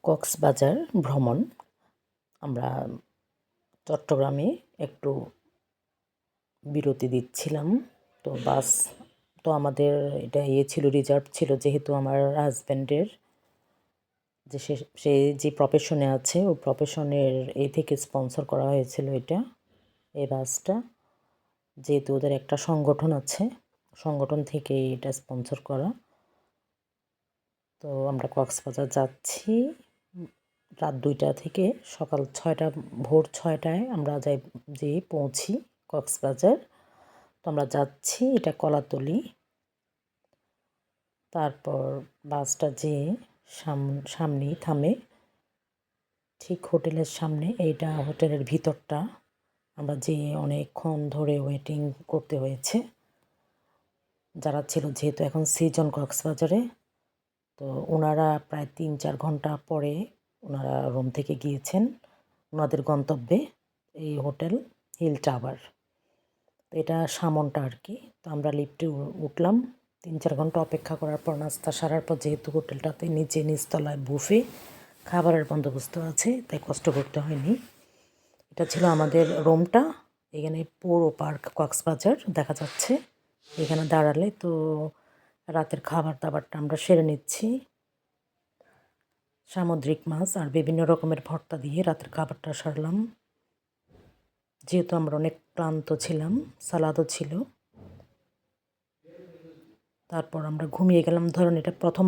কক্সবাজার ভ্রমণ। আমরা চট্টগ্রামে একটু বিরতি দিচ্ছিলাম। তো বাস তো আমাদের এটা ছিল, রিজার্ভ ছিল, যেহেতু আমার হাজব্যান্ডের যে সে যে প্রফেশনে আছে ওই প্রফেশনের থেকে স্পন্সর করা হয়েছিল এই বাসটা। যেহেতু ওদের একটা সংগঠন আছে, সংগঠন থেকে এটা স্পন্সর করা। তো আমরা কক্সবাজার যাচ্ছি রাত 2টা থেকে সকাল 6টা, ভোর 6টায় আমরা যেয়ে পৌঁছি কক্সবাজার। তো আমরা যাচ্ছি, এটা কলাতলি। তারপর বাসটা যেয়ে সামনেই থামে, ঠিক হোটেলের সামনে। এইটা হোটেলের ভিতরটা। আমরা যেয়ে অনেকক্ষণ ধরে ওয়েটিং করতে হয়েছে যারা ছিল, যেহেতু এখন সিজন কক্সবাজারে। তো ওনারা প্রায় 3-4 ঘন্টা পরে ওনারা রুম থেকে গিয়েছেন ওনাদের গন্তব্যে, এই হোটেল হিল টাওয়ার। এটা সামনটা আর কি। তো আমরা লিফটে উঠলাম। 3-4 ঘন্টা অপেক্ষা করার পর, নাস্তা সারার পর, যেহেতু হোটেলটাতে নিচতলায় বুফে খাবারের বন্দোবস্ত আছে, তাই কষ্ট করতে হয়নি। এটা ছিল আমাদের রুমটা। এখানে পুরো পার্ক কক্সবাজার দেখা যাচ্ছে এখানে দাঁড়ালে। তো রাতের খাবার দাবারটা আমরা সেরে নিচ্ছি। সামুদ্রিক মাছ আর বিভিন্ন রকমের ভর্তা দিয়ে রাতের খাবারটা সারলাম, যেহেতু আমরা অনেক ক্লান্ত ছিলাম। সালাদও ছিল। তারপর আমরা ঘুমিয়ে গেলাম। ধরুন এটা প্রথম